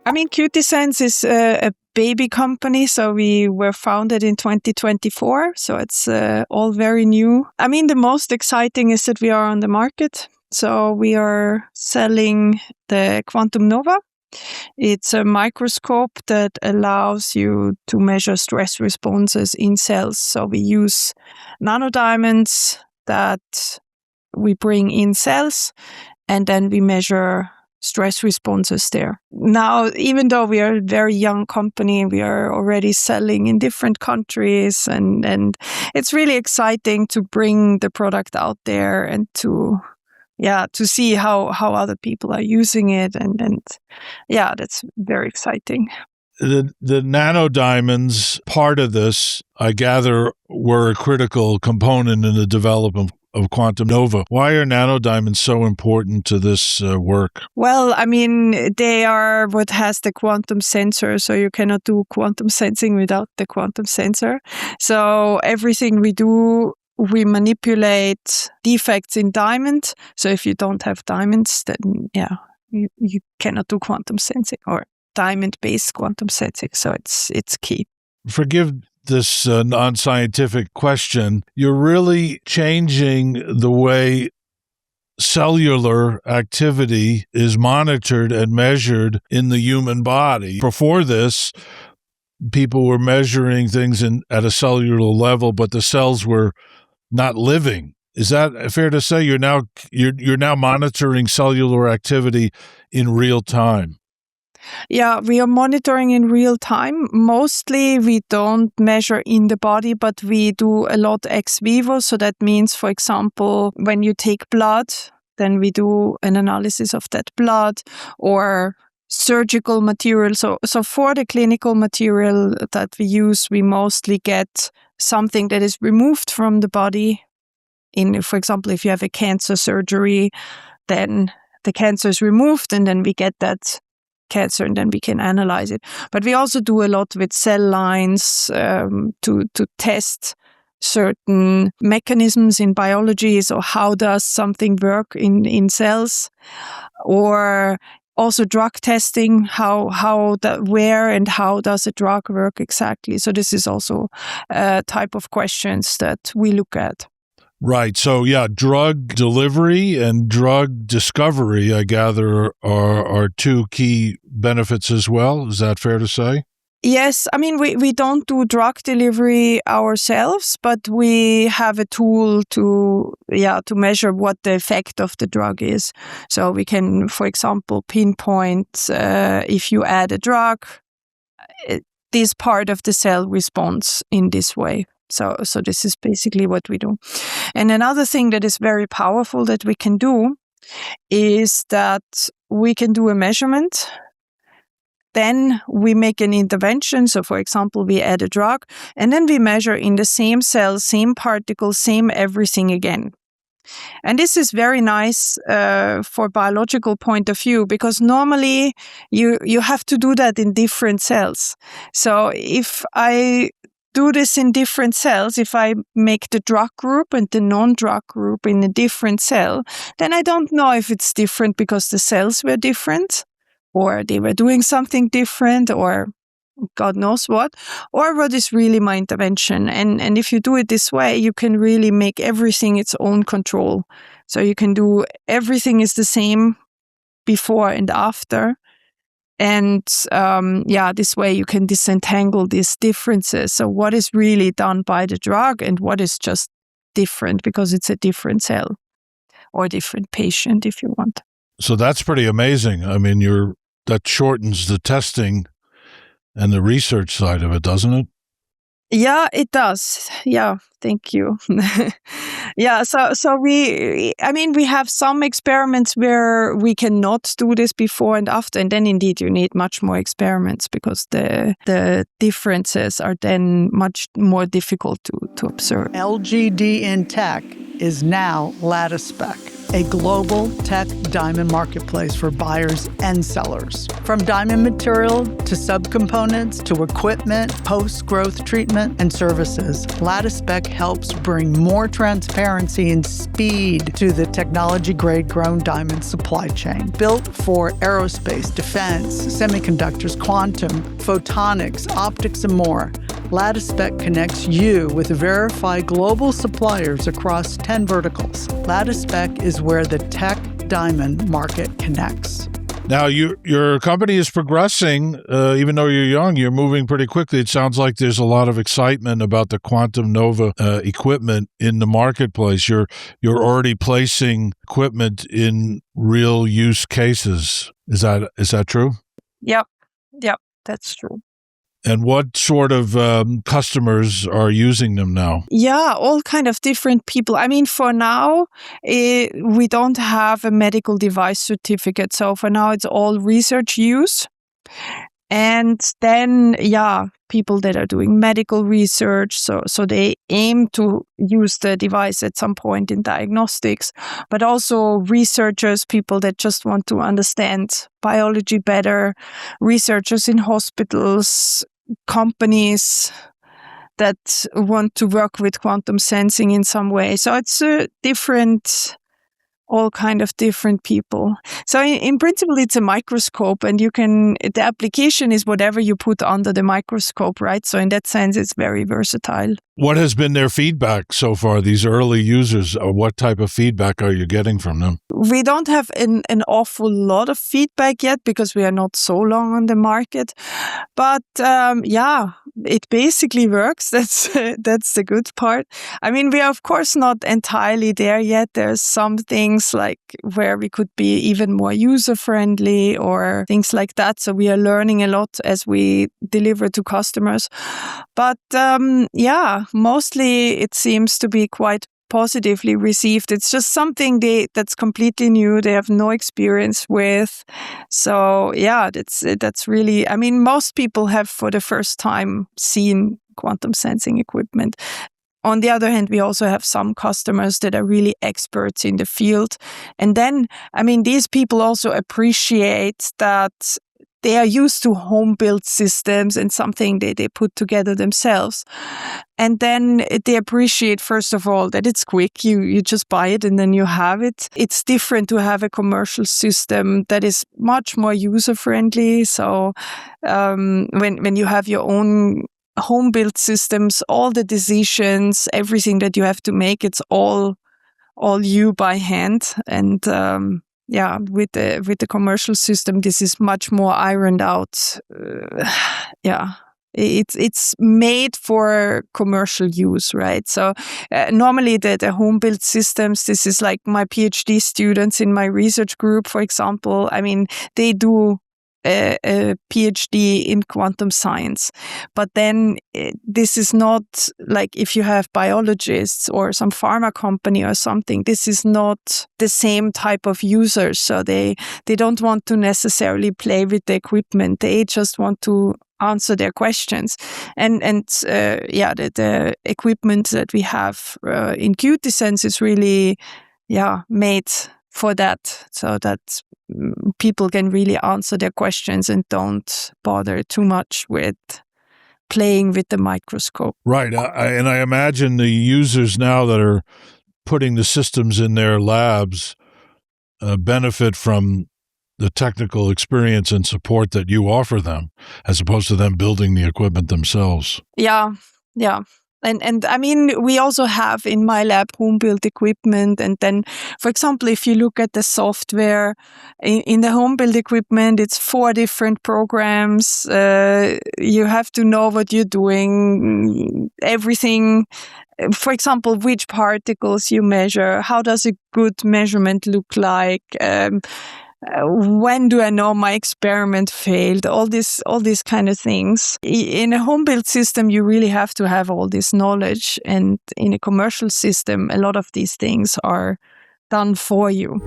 I mean, QTSense is a baby company, so we were founded in 2024, so it's all very new. I mean, the most exciting is that we are on the market. So we are selling the Quantum Nova. It's a microscope that allows you to measure stress responses in cells. So we use nanodiamonds that we bring in cells, and then we measure stress responses there. Now, even though we are a very young company, we are already selling in different countries, and it's really exciting to bring the product out there and to see how other people are using it, and that's very exciting. The nanodiamonds part of this, I gather, were a critical component in the development of Quantum Nova. Why are nanodiamonds so important to this work? Well, I mean, they are what has the quantum sensor, so you cannot do quantum sensing without the quantum sensor. So everything we do, we manipulate defects in diamond. So if you don't have diamonds, then you cannot do quantum sensing or diamond-based quantum sensing. So it's key. Forgive this non-scientific question. You're really changing the way cellular activity is monitored and measured in the human body. Before this, people were measuring things at a cellular level, but the cells were not living. Is that fair to say? You're now monitoring cellular activity in real time. Yeah, we are monitoring in real time. Mostly we don't measure in the body, but we do a lot ex vivo. So that means, for example, when you take blood, then we do an analysis of that blood, or surgical material. So for the clinical material that we use, we mostly get something that is removed from the body. For example, if you have a cancer surgery, then the cancer is removed, and then we get that cancer, and then we can analyze it. But we also do a lot with cell lines to test certain mechanisms in biology. So how does something work in cells, or also drug testing, where and how does a drug work exactly. So this is also a type of questions that we look at. Right. So, drug delivery and drug discovery, I gather, are two key benefits as well. Is that fair to say? Yes. I mean, we don't do drug delivery ourselves, but we have a tool to measure what the effect of the drug is. So we can, for example, pinpoint if you add a drug, this part of the cell responds in this way. So this is basically what we do. And another thing that is very powerful that we can do is that we can do a measurement. Then we make an intervention. So for example, we add a drug, and then we measure in the same cell, same particle, same everything again. And this is very nice for biological point of view, because normally you have to do that in different cells. So if I do this in different cells, if I make the drug group and the non-drug group in a different cell, then I don't know if it's different because the cells were different, or they were doing something different, or God knows what, or what is really my intervention. And if you do it this way, you can really make everything its own control. So you can do everything is the same before and after. And this way you can disentangle these differences. So what is really done by the drug and what is just different because it's a different cell or different patient, if you want. So that's pretty amazing. I mean, that shortens the testing and the research side of it, doesn't it? Yeah, it does. Yeah, thank you. So we have some experiments where we cannot do this before and after, and then indeed you need much more experiments because the differences are then much more difficult to observe. LGD in Tech is now LattiSpec. a global tech diamond marketplace for buyers and sellers. From diamond material to subcomponents to equipment, post-growth treatment, and services, LattiSpec helps bring more transparency and speed to the technology-grade grown diamond supply chain. Built for aerospace, defense, semiconductors, quantum, photonics, optics, and more, LattiSpec connects you with verified global suppliers across 10 verticals. LattiSpec is where the tech diamond market connects. Now, your company is progressing, even though you're young, you're moving pretty quickly. It sounds like there's a lot of excitement about the Quantum Nova equipment in the marketplace. You're already placing equipment in real use cases. Is that true? Yep, that's true. And what sort of customers are using them now? Yeah, all kind of different people. I mean, for now, we don't have a medical device certificate. So for now, it's all research use. And then, people that are doing medical research, so they aim to use the device at some point in diagnostics, but also researchers, people that just want to understand biology better, researchers in hospitals, companies that want to work with quantum sensing in some way. So it's all kind of different people. So in principle, it's a microscope, and the application is whatever you put under the microscope, right? So in that sense, it's very versatile. What has been their feedback so far, these early users? Or what type of feedback are you getting from them? We don't have an awful lot of feedback yet because we are not so long on the market. But it basically works. That's the good part. I mean, we are, of course, not entirely there yet. There's some things like where we could be even more user-friendly or things like that. So we are learning a lot as we deliver to customers. But mostly it seems to be quite positively received. It's just something that's completely new. They have no experience with. So that's really, I mean, most people have for the first time seen quantum sensing equipment. On the other hand, we also have some customers that are really experts in the field. And then, I mean, these people also appreciate that they are used to home-built systems and something they put together themselves. And then they appreciate, first of all, that it's quick. You just buy it and then you have it. It's different to have a commercial system that is much more user-friendly. So when you have your own home-built systems, all the decisions, everything that you have to make, it's all you by hand. And with the commercial system, this is much more ironed out. It's made for commercial use, right? So normally the home-built systems, this is like my PhD students in my research group, for example. I mean, they do a PhD in quantum science. But then this is not like if you have biologists or some pharma company or something, this is not the same type of users. So they don't want to necessarily play with the equipment. They just want to answer their questions. And the equipment that we have in QTSense is really made for that, so that people can really answer their questions and don't bother too much with playing with the microscope. Right. And I imagine the users now that are putting the systems in their labs benefit from the technical experience and support that you offer them, as opposed to them building the equipment themselves. Yeah. And I mean, we also have in my lab home-built equipment. And then, for example, if you look at the software in the home-built equipment, it's 4 different programs. You have to know what you're doing, everything. For example, which particles you measure, how does a good measurement look like? When do I know my experiment failed? All these kind of things. In a home-built system, you really have to have all this knowledge. And in a commercial system, a lot of these things are done for you.